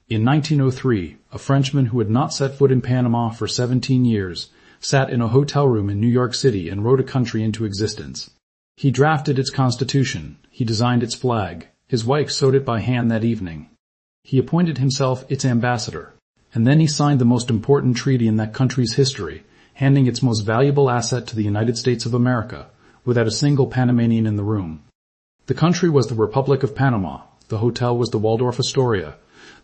In 1903, a Frenchman who had not set foot in Panama for 17 years sat in a hotel room in New York City and wrote a country into existence. He drafted its constitution. He designed its flag. His wife sewed it by hand that evening. He appointed himself its ambassador. And then he signed the most important treaty in that country's history, handing its most valuable asset to the United States of America, without a single Panamanian in the room. The country was the Republic of Panama. The hotel was the Waldorf Astoria.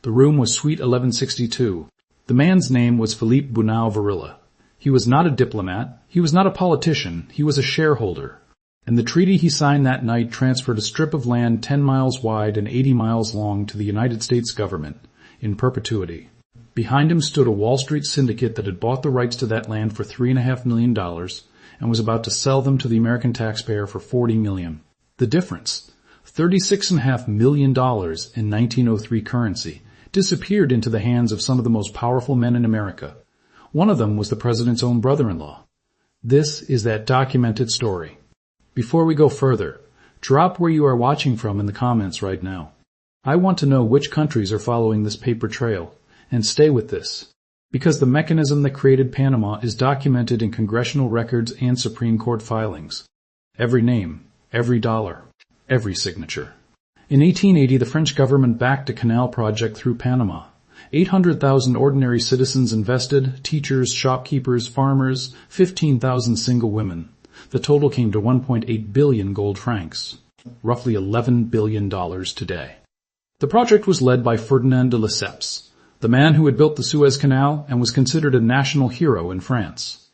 The room was Suite 1162. The man's name was Philippe Bunau Varilla. He was not a diplomat. He was not a politician. He was a shareholder. And the treaty he signed that night transferred a strip of land 10 miles wide and 80 miles long to the United States government, in perpetuity. Behind him stood a Wall Street syndicate that had bought the rights to that land for $3.5 million and was about to sell them to the American taxpayer for $40 million. The difference, $36.5 million in 1903 currency, disappeared into the hands of some of the most powerful men in America. One of them was the president's own brother-in-law. This is that documented story. Before we go further, drop where you are watching from in the comments right now. I want to know which countries are following this paper trail, and stay with this, because the mechanism that created Panama is documented in congressional records and Supreme Court filings. Every name, every dollar, every signature. In 1880, the French government backed a canal project through Panama. 800,000 ordinary citizens invested, teachers, shopkeepers, farmers, 15,000 single women. The total came to 1.8 billion gold francs, roughly $11 billion today. The project was led by Ferdinand de Lesseps, the man who had built the Suez Canal and was considered a national hero in France.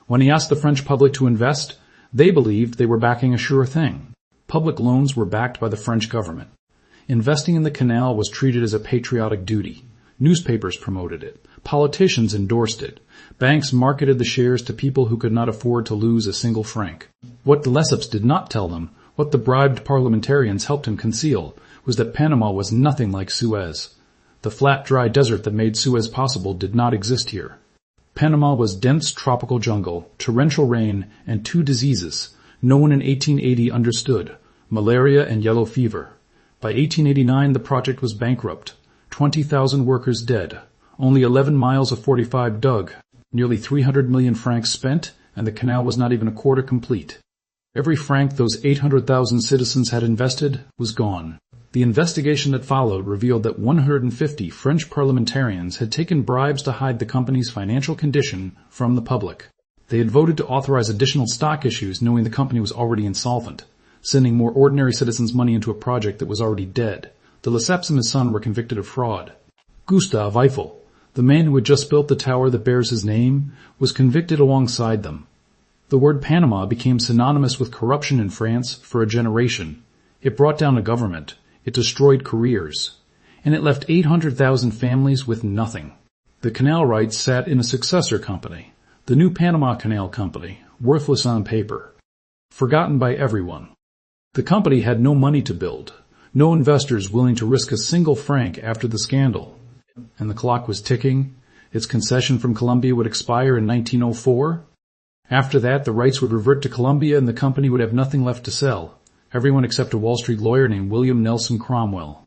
When he asked the French public to invest, they believed they were backing a sure thing. Public loans were backed by the French government. Investing in the canal was treated as a patriotic duty. Newspapers promoted it. Politicians endorsed it. Banks marketed the shares to people who could not afford to lose a single franc. What de Lesseps did not tell them, what the bribed parliamentarians helped him conceal, was that Panama was nothing like Suez. The flat, dry desert that made Suez possible did not exist here. Panama was dense tropical jungle, torrential rain, and two diseases no one in 1880 understood, malaria and yellow fever. By 1889, the project was bankrupt. 20,000 workers dead. Only 11 miles of 45 dug. Nearly 300 million francs spent, and the canal was not even a quarter complete. Every franc those 800,000 citizens had invested was gone. The investigation that followed revealed that 150 French parliamentarians had taken bribes to hide the company's financial condition from the public. They had voted to authorize additional stock issues knowing the company was already insolvent, sending more ordinary citizens' money into a project that was already dead. De Lesseps and his son were convicted of fraud. Gustave Eiffel, the man who had just built the tower that bears his name, was convicted alongside them. The word Panama became synonymous with corruption in France for a generation. It brought down a government. It destroyed careers. And it left 800,000 families with nothing. The canal rights sat in a successor company, the new Panama Canal Company, worthless on paper, forgotten by everyone. The company had no money to build, no investors willing to risk a single franc after the scandal. And the clock was ticking. Its concession from Colombia would expire in 1904. After that, the rights would revert to Colombia and the company would have nothing left to sell. Everyone except a Wall Street lawyer named William Nelson Cromwell.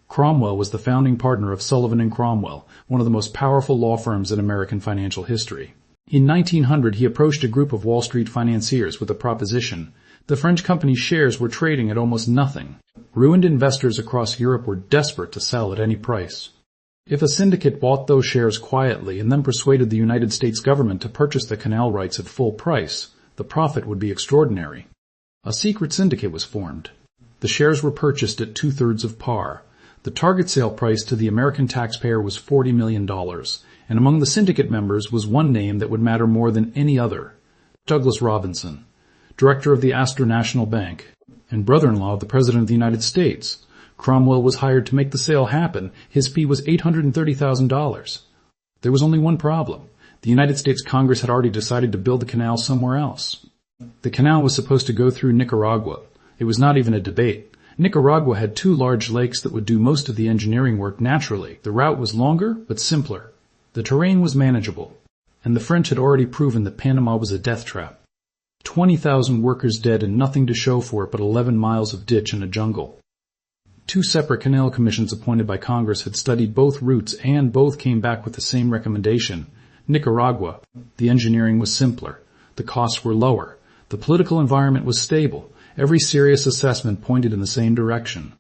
Cromwell was the founding partner of Sullivan and Cromwell, one of the most powerful law firms in American financial history. In 1900, he approached a group of Wall Street financiers with a proposition. The French company's shares were trading at almost nothing. Ruined investors across Europe were desperate to sell at any price. If a syndicate bought those shares quietly and then persuaded the United States government to purchase the canal rights at full price, the profit would be extraordinary. A secret syndicate was formed. The shares were purchased at 2/3 of par. The target sale price to the American taxpayer was $40 million, and among the syndicate members was one name that would matter more than any other: Douglas Robinson, director of the Astor National Bank, and brother-in-law of the President of the United States. Cromwell was hired to make the sale happen. His fee was $830,000. There was only one problem. The United States Congress had already decided to build the canal somewhere else. The canal was supposed to go through Nicaragua. It was not even a debate. Nicaragua had 2 large lakes that would do most of the engineering work naturally. The route was longer, but simpler. The terrain was manageable. And the French had already proven that Panama was a death trap. 20,000 workers dead and nothing to show for it but 11 miles of ditch and a jungle. Two separate canal commissions appointed by Congress had studied both routes and both came back with the same recommendation. Nicaragua. The engineering was simpler. The costs were lower. The political environment was stable. Every serious assessment pointed in the same direction.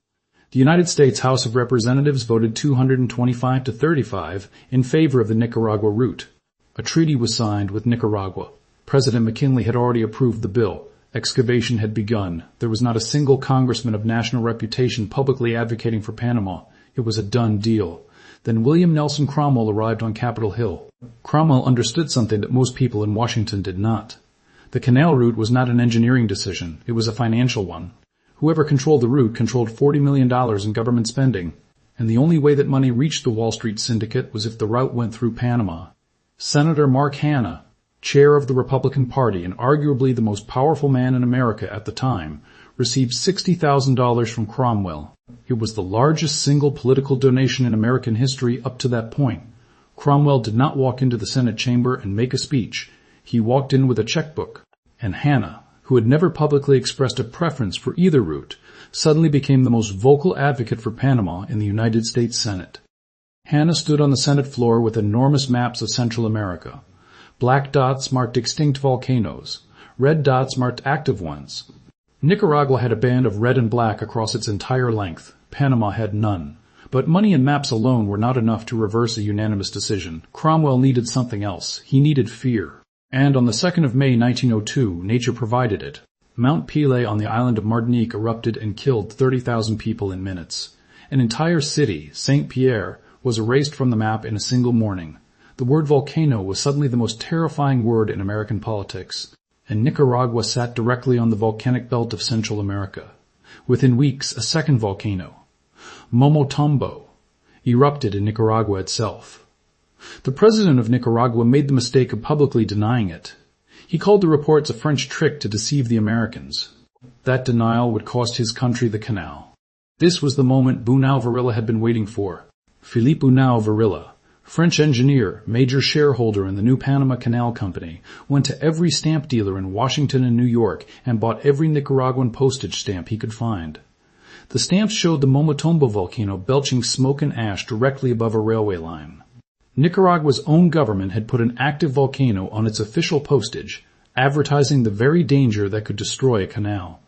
The United States House of Representatives voted 225 to 35 in favor of the Nicaragua route. A treaty was signed with Nicaragua. President McKinley had already approved the bill. Excavation had begun. There was not a single congressman of national reputation publicly advocating for Panama. It was a done deal. Then William Nelson Cromwell arrived on Capitol Hill. Cromwell understood something that most people in Washington did not. The canal route was not an engineering decision. It was a financial one. Whoever controlled the route controlled $40 million in government spending, and the only way that money reached the Wall Street syndicate was if the route went through Panama. Senator Mark Hanna, chair of the Republican Party and arguably the most powerful man in America at the time, received $60,000 from Cromwell. It was the largest single political donation in American history up to that point. Cromwell did not walk into the Senate chamber and make a speech. He walked in with a checkbook, and Hanna, who had never publicly expressed a preference for either route, suddenly became the most vocal advocate for Panama in the United States Senate. Hanna stood on the Senate floor with enormous maps of Central America. Black dots marked extinct volcanoes. Red dots marked active ones. Nicaragua had a band of red and black across its entire length. Panama had none. But money and maps alone were not enough to reverse a unanimous decision. Cromwell needed something else. He needed fear. And on the 2nd of May 1902, nature provided it. Mount Pelée on the island of Martinique erupted and killed 30,000 people in minutes. An entire city, Saint-Pierre, was erased from the map in a single morning. The word volcano was suddenly the most terrifying word in American politics, and Nicaragua sat directly on the volcanic belt of Central America. Within weeks, a second volcano, Momotombo, erupted in Nicaragua itself. The president of Nicaragua made the mistake of publicly denying it. He called the reports a French trick to deceive the Americans. That denial would cost his country the canal. This was the moment Bunau-Varilla had been waiting for. Philippe Bunau-Varilla, French engineer, major shareholder in the new Panama Canal Company, went to every stamp dealer in Washington and New York and bought every Nicaraguan postage stamp he could find. The stamps showed the Momotombo volcano belching smoke and ash directly above a railway line. Nicaragua's own government had put an active volcano on its official postage, advertising the very danger that could destroy a canal.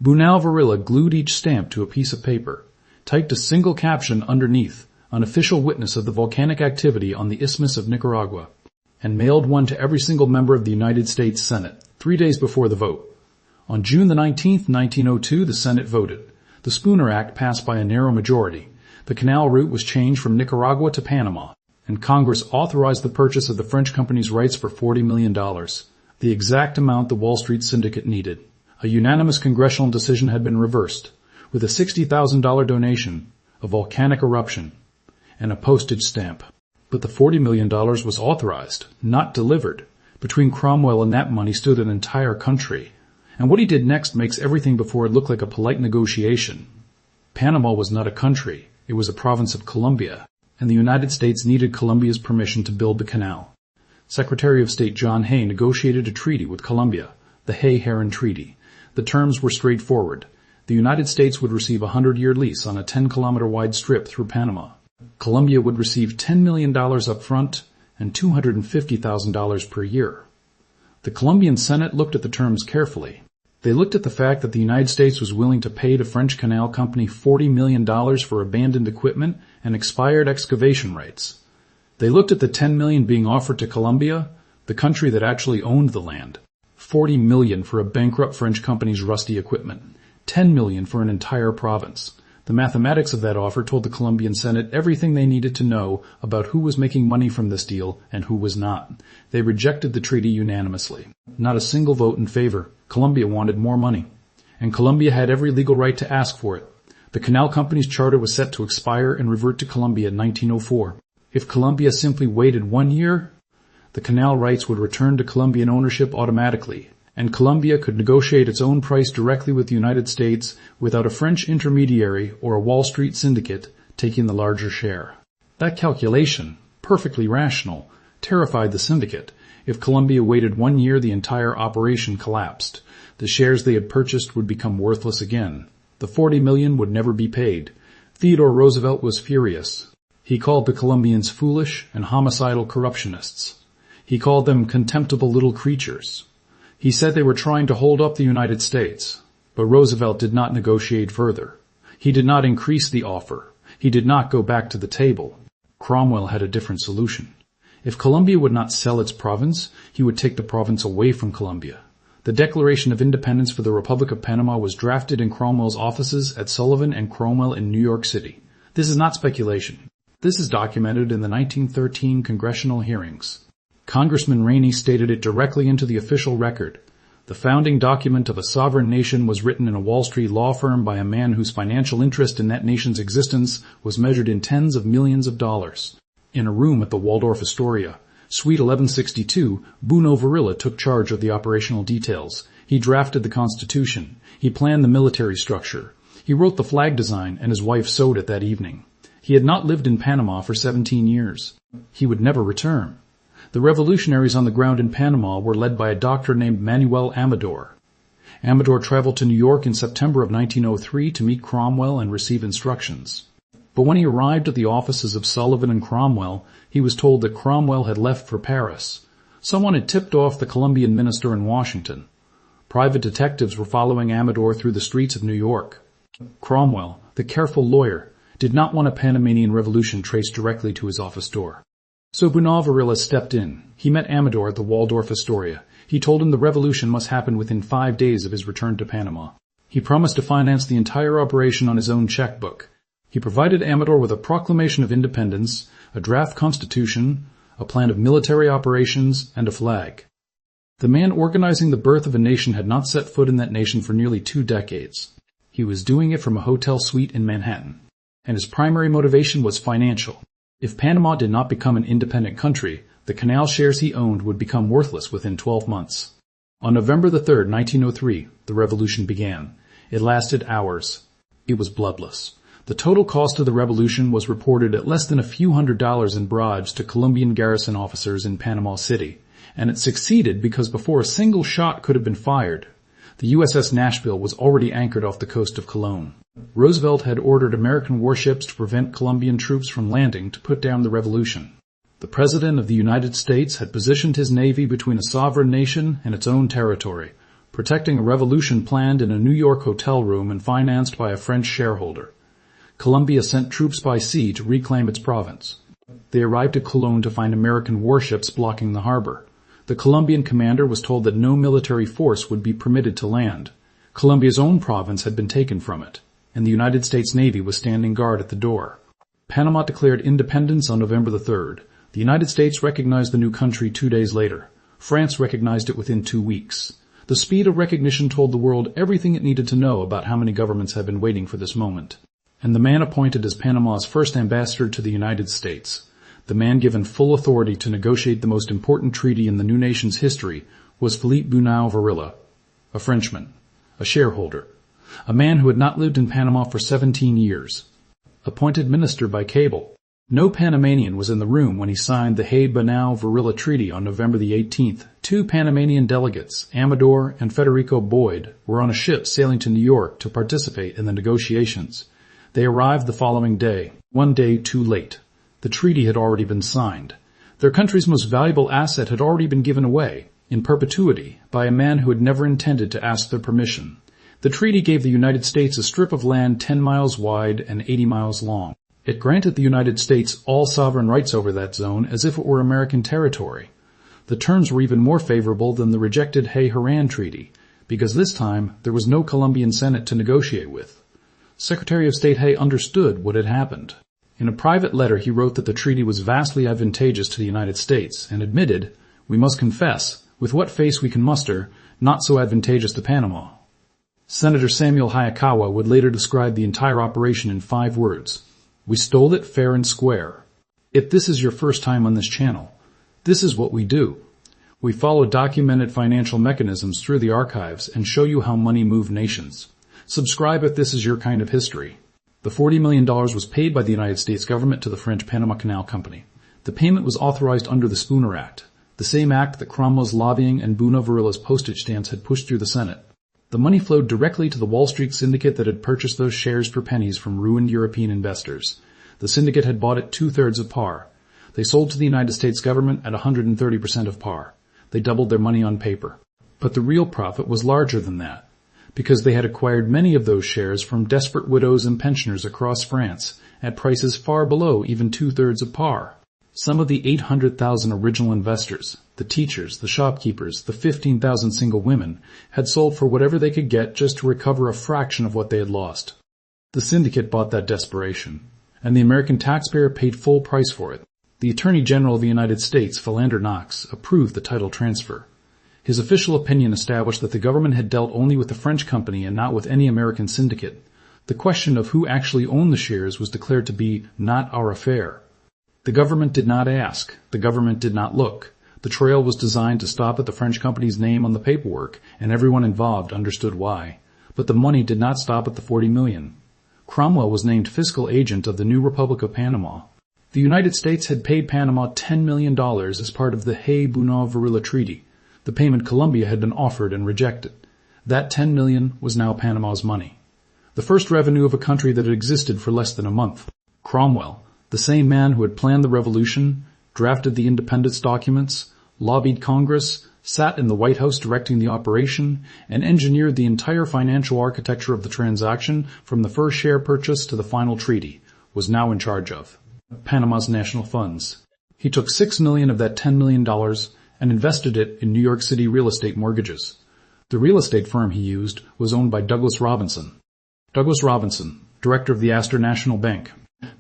Bunau-Varilla glued each stamp to a piece of paper, typed a single caption underneath, an official witness of the volcanic activity on the Isthmus of Nicaragua, and mailed one to every single member of the United States Senate, 3 days before the vote. On June the 19th, 1902, the Senate voted. The Spooner Act passed by a narrow majority. The canal route was changed from Nicaragua to Panama, and Congress authorized the purchase of the French company's rights for $40 million, the exact amount the Wall Street syndicate needed. A unanimous congressional decision had been reversed, with a $60,000 donation, a volcanic eruption, and a postage stamp. But the $40 million was authorized, not delivered. Between Cromwell and that money stood an entire country. And what he did next makes everything before it look like a polite negotiation. Panama was not a country. It was a province of Colombia, and the United States needed Colombia's permission to build the canal. Secretary of State John Hay negotiated a treaty with Colombia, the Hay-Herron Treaty. The terms were straightforward. The United States would receive a 100-year lease on a 10-kilometer-wide strip through Panama. Colombia would receive $10 million up front and $250,000 per year. The Colombian Senate looked at the terms carefully. They looked at the fact that the United States was willing to pay the French Canal Company $40 million for abandoned equipment and expired excavation rights. They looked at the $10 million being offered to Colombia, the country that actually owned the land. $40 million for a bankrupt French company's rusty equipment. $10 million for an entire province. The mathematics of that offer told the Colombian Senate everything they needed to know about who was making money from this deal and who was not. They rejected the treaty unanimously. Not a single vote in favor. Colombia wanted more money, and Colombia had every legal right to ask for it. The Canal Company's charter was set to expire and revert to Colombia in 1904. If Colombia simply waited 1 year, the canal rights would return to Colombian ownership automatically, and Colombia could negotiate its own price directly with the United States without a French intermediary or a Wall Street syndicate taking the larger share. That calculation, perfectly rational, terrified the syndicate. If Colombia waited 1 year, the entire operation collapsed. The shares they had purchased would become worthless again. The $40 million would never be paid. Theodore Roosevelt was furious. He called the Colombians foolish and homicidal corruptionists. He called them contemptible little creatures. He said they were trying to hold up the United States. But Roosevelt did not negotiate further. He did not increase the offer. He did not go back to the table. Cromwell had a different solution. If Colombia would not sell its province, he would take the province away from Colombia. The Declaration of Independence for the Republic of Panama was drafted in Cromwell's offices at Sullivan and Cromwell in New York City. This is not speculation. This is documented in the 1913 congressional hearings. Congressman Rainey stated it directly into the official record. The founding document of a sovereign nation was written in a Wall Street law firm by a man whose financial interest in that nation's existence was measured in tens of millions of dollars. In a room at the Waldorf Astoria, Suite 1162, Bruno Varilla took charge of the operational details. He drafted the Constitution. He planned the military structure. He wrote the flag design, and his wife sewed it that evening. He had not lived in Panama for 17 years. He would never return. The revolutionaries on the ground in Panama were led by a doctor named Manuel Amador. Amador traveled to New York in September of 1903 to meet Cromwell and receive instructions. But when he arrived at the offices of Sullivan and Cromwell, he was told that Cromwell had left for Paris. Someone had tipped off the Colombian minister in Washington. Private detectives were following Amador through the streets of New York. Cromwell, the careful lawyer, did not want a Panamanian revolution traced directly to his office door. So Bruno Varilla stepped in. He met Amador at the Waldorf Astoria. He told him the revolution must happen within 5 days of his return to Panama. He promised to finance the entire operation on his own checkbook. He provided Amador with a proclamation of independence, a draft constitution, a plan of military operations, and a flag. The man organizing the birth of a nation had not set foot in that nation for nearly 2 decades. He was doing it from a hotel suite in Manhattan, and his primary motivation was financial. If Panama did not become an independent country, the canal shares he owned would become worthless within 12 months. On November the 3rd, 1903, the revolution began. It lasted hours. It was bloodless. The total cost of the revolution was reported at less than a few $100s in bribes to Colombian garrison officers in Panama City, and it succeeded because before a single shot could have been fired, the USS Nashville was already anchored off the coast of Cologne. Roosevelt had ordered American warships to prevent Colombian troops from landing to put down the revolution. The President of the United States had positioned his navy between a sovereign nation and its own territory, protecting a revolution planned in a New York hotel room and financed by a French shareholder. Colombia sent troops by sea to reclaim its province. They arrived at Cologne to find American warships blocking the harbor. The Colombian commander was told that no military force would be permitted to land. Colombia's own province had been taken from it, and the United States Navy was standing guard at the door. Panama declared independence on November the 3rd. The United States recognized the new country 2 days later. France recognized it within 2 weeks. The speed of recognition told the world everything it needed to know about how many governments had been waiting for this moment. And the man appointed as Panama's first ambassador to the United States, the man given full authority to negotiate the most important treaty in the new nation's history, was Philippe Bruno Varilla, a Frenchman, a shareholder, a man who had not lived in Panama for 17 years, appointed minister by cable. No Panamanian was in the room when he signed the Hay-Bruno-Varilla Treaty on November the 18th. 2 Panamanian delegates, Amador and Federico Boyd, were on a ship sailing to New York to participate in the negotiations. They arrived the following day, 1 day too late. The treaty had already been signed. Their country's most valuable asset had already been given away, in perpetuity, by a man who had never intended to ask their permission. The treaty gave the United States a strip of land 10 miles wide and 80 miles long. It granted the United States all sovereign rights over that zone as if it were American territory. The terms were even more favorable than the rejected Hay-Haran Treaty, because this time there was no Colombian Senate to negotiate with. Secretary of State Hay understood what had happened. In a private letter he wrote that the treaty was vastly advantageous to the United States and admitted, "We must confess, with what face we can muster, not so advantageous to Panama." Senator Samuel Hayakawa would later describe the entire operation in 5 words. "We stole it fair and square." If this is your first time on this channel, this is what we do. We follow documented financial mechanisms through the archives and show you how money moved nations. Subscribe if this is your kind of history. The $40 million was paid by the United States government to the French Panama Canal Company. The payment was authorized under the Spooner Act, the same act that Cromwell's lobbying and Bruno Varilla's postage stamps had pushed through the Senate. The money flowed directly to the Wall Street syndicate that had purchased those shares for pennies from ruined European investors. The syndicate had bought at 2/3 of par. They sold to the United States government at 130% of par. They doubled their money on paper. But the real profit was larger than that, because they had acquired many of those shares from desperate widows and pensioners across France at prices far below even 2/3 of par. Some of the 800,000 original investors, the teachers, the shopkeepers, the 15,000 single women, had sold for whatever they could get just to recover a fraction of what they had lost. The syndicate bought that desperation, and the American taxpayer paid full price for it. The Attorney General of the United States, Philander Knox, approved the title transfer. His official opinion established that the government had dealt only with the French company and not with any American syndicate. The question of who actually owned the shares was declared to be not our affair. The government did not ask. The government did not look. The trail was designed to stop at the French company's name on the paperwork, and everyone involved understood why. But the money did not stop at the $40 million. Cromwell was named fiscal agent of the new Republic of Panama. The United States had paid Panama $10 million as part of the Hay-Bunau-Varilla Treaty. The payment Colombia had been offered and rejected. That $10 million was now Panama's money. The first revenue of a country that had existed for less than a month. Cromwell, the same man who had planned the revolution, drafted the independence documents, lobbied Congress, sat in the White House directing the operation, and engineered the entire financial architecture of the transaction from the first share purchase to the final treaty, was now in charge of Panama's national funds. He took $6 million of that $10 million and invested it in New York City real estate mortgages. The real estate firm he used was owned by Douglas Robinson. Douglas Robinson, director of the Astor National Bank,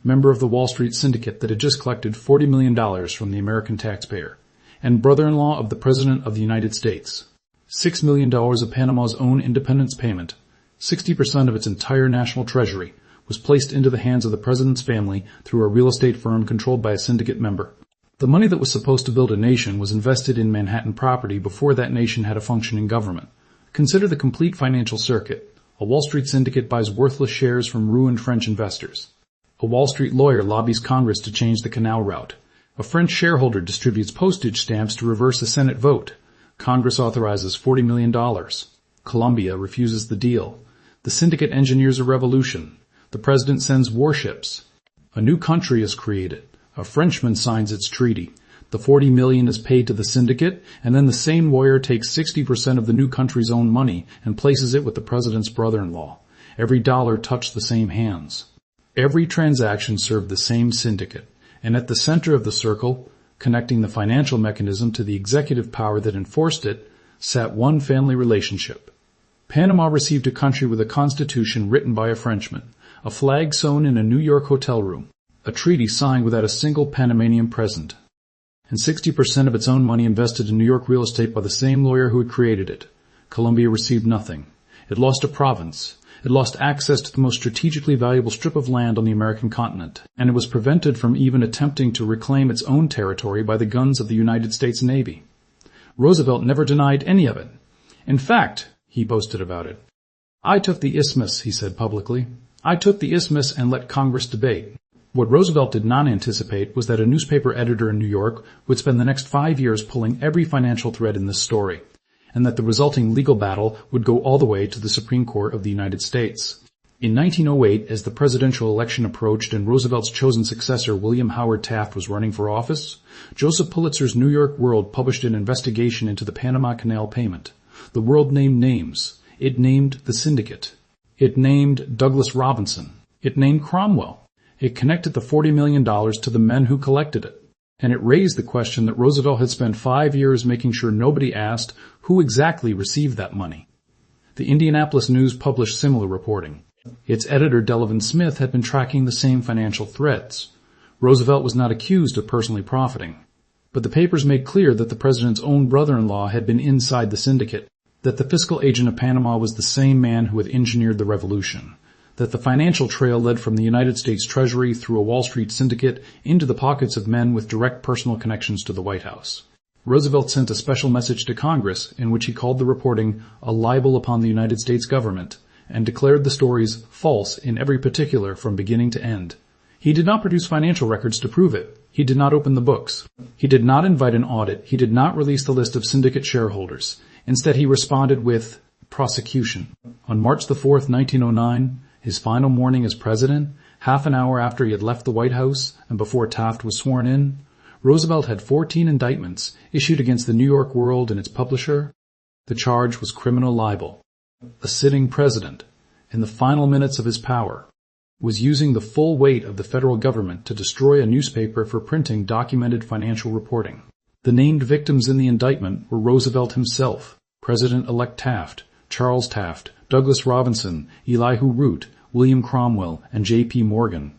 member of the Wall Street syndicate that had just collected $40 million from the American taxpayer, and brother-in-law of the President of the United States. $6 million of Panama's own independence payment, 60% of its entire national treasury, was placed into the hands of the President's family through a real estate firm controlled by a syndicate member. The money that was supposed to build a nation was invested in Manhattan property before that nation had a functioning government. Consider the complete financial circuit. A Wall Street syndicate buys worthless shares from ruined French investors. A Wall Street lawyer lobbies Congress to change the canal route. A French shareholder distributes postage stamps to reverse a Senate vote. Congress authorizes $40 million. Colombia refuses the deal. The syndicate engineers a revolution. The president sends warships. A new country is created. A Frenchman signs its treaty. The $40 million is paid to the syndicate, and then the same lawyer takes 60% of the new country's own money and places it with the president's brother-in-law. Every dollar touched the same hands. Every transaction served the same syndicate, and at the center of the circle, connecting the financial mechanism to the executive power that enforced it, sat one family relationship. Panama received a country with a constitution written by a Frenchman, a flag sewn in a New York hotel room, a treaty signed without a single Panamanian present, and 60% of its own money invested in New York real estate by the same lawyer who had created it. Colombia received nothing. It lost a province. It lost access to the most strategically valuable strip of land on the American continent, and it was prevented from even attempting to reclaim its own territory by the guns of the United States Navy. Roosevelt never denied any of it. In fact, he boasted about it. "I took the isthmus," he said publicly. "I took the isthmus and let Congress debate." What Roosevelt did not anticipate was that a newspaper editor in New York would spend the next 5 years pulling every financial thread in this story, and that the resulting legal battle would go all the way to the Supreme Court of the United States. In 1908, as the presidential election approached and Roosevelt's chosen successor, William Howard Taft, was running for office, Joseph Pulitzer's New York World published an investigation into the Panama Canal payment. The World named names. It named the syndicate. It named Douglas Robinson. It named Cromwell. It connected the $40 million to the men who collected it. And it raised the question that Roosevelt had spent 5 years making sure nobody asked who exactly received that money. The Indianapolis News published similar reporting. Its editor, Delavan Smith, had been tracking the same financial threads. Roosevelt was not accused of personally profiting. But the papers made clear that the president's own brother-in-law had been inside the syndicate, that the fiscal agent of Panama was the same man who had engineered the revolution, that the financial trail led from the United States Treasury through a Wall Street syndicate into the pockets of men with direct personal connections to the White House. Roosevelt sent a special message to Congress in which he called the reporting a libel upon the United States government and declared the stories false in every particular from beginning to end. He did not produce financial records to prove it. He did not open the books. He did not invite an audit. He did not release the list of syndicate shareholders. Instead, he responded with, Prosecution. On March the 4th, 1909, his final morning as president, half an hour after he had left the White House and before Taft was sworn in, Roosevelt had 14 indictments issued against the New York World and its publisher. The charge was criminal libel. A sitting president, in the final minutes of his power, was using the full weight of the federal government to destroy a newspaper for printing documented financial reporting. The named victims in the indictment were Roosevelt himself, President-elect Taft, Charles Taft, Douglas Robinson, Elihu Root, William Cromwell, and J.P. Morgan.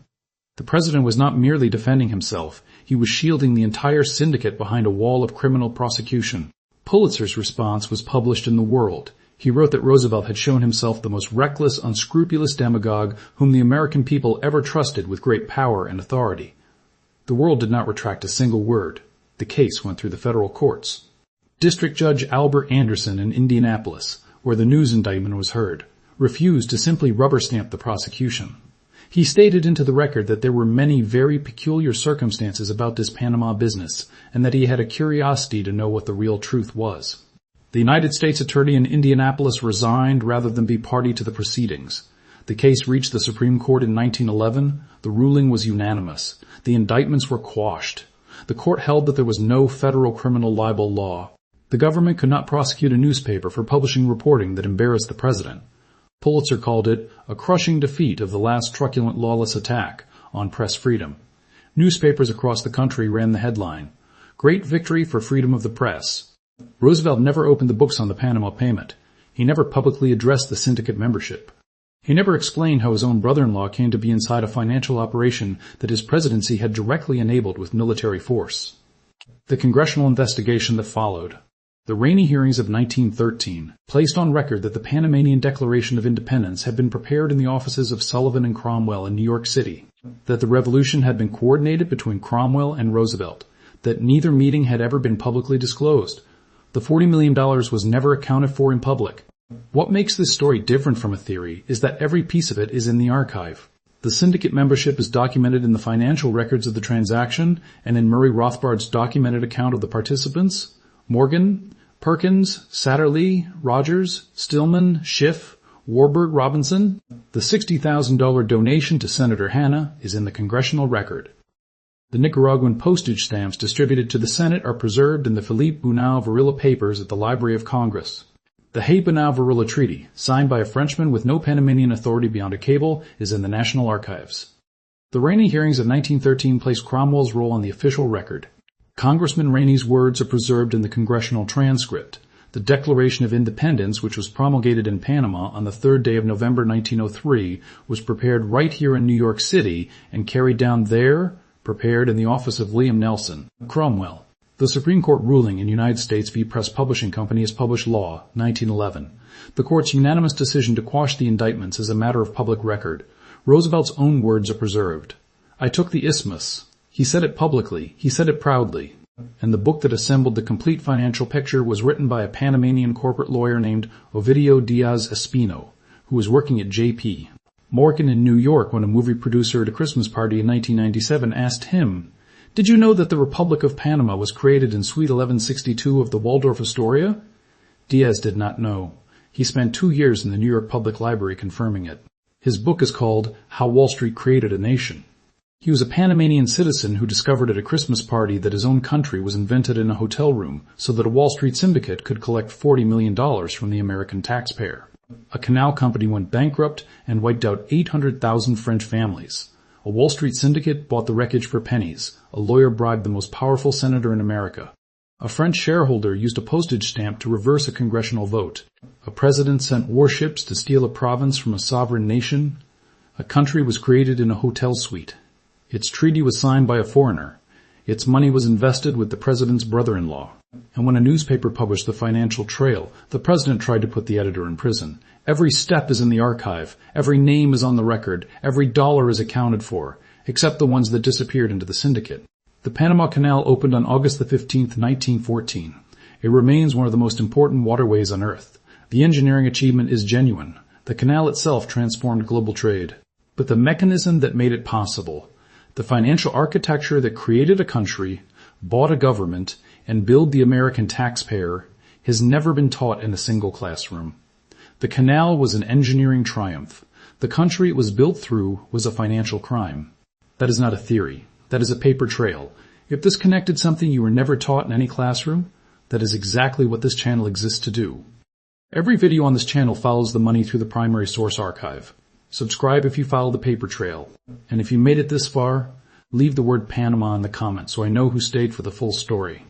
The president was not merely defending himself, he was shielding the entire syndicate behind a wall of criminal prosecution. Pulitzer's response was published in The World. He wrote that Roosevelt had shown himself the most reckless, unscrupulous demagogue whom the American people ever trusted with great power and authority. The World did not retract a single word. The case went through the federal courts. District Judge Albert Anderson in Indianapolis, where the news indictment was heard, refused to simply rubber-stamp the prosecution. He stated into the record that there were many very peculiar circumstances about this Panama business, and that he had a curiosity to know what the real truth was. The United States Attorney in Indianapolis resigned rather than be party to the proceedings. The case reached the Supreme Court in 1911. The ruling was unanimous. The indictments were quashed. The court held that there was no federal criminal libel law. The government could not prosecute a newspaper for publishing reporting that embarrassed the president. Pulitzer called it a crushing defeat of the last truculent lawless attack on press freedom. Newspapers across the country ran the headline, "Great Victory for Freedom of the Press." Roosevelt never opened the books on the Panama payment. He never publicly addressed the syndicate membership. He never explained how his own brother-in-law came to be inside a financial operation that his presidency had directly enabled with military force. The congressional investigation that followed. The Rainey hearings of 1913 placed on record that the Panamanian Declaration of Independence had been prepared in the offices of Sullivan and Cromwell in New York City, that the revolution had been coordinated between Cromwell and Roosevelt, that neither meeting had ever been publicly disclosed. The $40 million was never accounted for in public. What makes this story different from a theory is that every piece of it is in the archive. The syndicate membership is documented in the financial records of the transaction and in Murray Rothbard's documented account of the participants. Morgan, Perkins, Satterlee, Rogers, Stillman, Schiff, Warburg, Robinson. The $60,000 donation to Senator Hanna is in the congressional record. The Nicaraguan postage stamps distributed to the Senate are preserved in the Philippe Bunau Varilla papers at the Library of Congress. The Hay-Bunau Varilla Treaty, signed by a Frenchman with no Panamanian authority beyond a cable, is in the National Archives. The Rainey hearings of 1913 place Cromwell's role on the official record. Congressman Rainey's words are preserved in the congressional transcript. The Declaration of Independence, which was promulgated in Panama on the 3rd day of November 1903, was prepared right here in New York City and carried down there, prepared in the office of William Nelson Cromwell. The Supreme Court ruling in United States v. Press Publishing Company is published law, 1911. The court's unanimous decision to quash the indictments is a matter of public record. Roosevelt's own words are preserved. "I took the isthmus." He said it publicly. He said it proudly. And the book that assembled the complete financial picture was written by a Panamanian corporate lawyer named Ovidio Diaz Espino, who was working at J.P. Morgan in New York when a movie producer at a Christmas party in 1997 asked him, "Did you know that the Republic of Panama was created in Suite 1162 of the Waldorf Astoria?" Diaz did not know. He spent 2 years in the New York Public Library confirming it. His book is called How Wall Street Created a Nation. He was a Panamanian citizen who discovered at a Christmas party that his own country was invented in a hotel room so that a Wall Street syndicate could collect $40 million from the American taxpayer. A canal company went bankrupt and wiped out 800,000 French families. A Wall Street syndicate bought the wreckage for pennies. A lawyer bribed the most powerful senator in America. A French shareholder used a postage stamp to reverse a congressional vote. A president sent warships to steal a province from a sovereign nation. A country was created in a hotel suite. Its treaty was signed by a foreigner. Its money was invested with the president's brother-in-law. And when a newspaper published the financial trail, the president tried to put the editor in prison. Every step is in the archive. Every name is on the record. Every dollar is accounted for, except the ones that disappeared into the syndicate. The Panama Canal opened on August the 15th, 1914. It remains one of the most important waterways on Earth. The engineering achievement is genuine. The canal itself transformed global trade. But the mechanism that made it possible, the financial architecture that created a country, bought a government, and billed the American taxpayer, has never been taught in a single classroom. The canal was an engineering triumph. The country it was built through was a financial crime. That is not a theory. That is a paper trail. If this connected something you were never taught in any classroom, that is exactly what this channel exists to do. Every video on this channel follows the money through the primary source archive. Subscribe if you follow the paper trail. And if you made it this far, leave the word Panama in the comments so I know who stayed for the full story.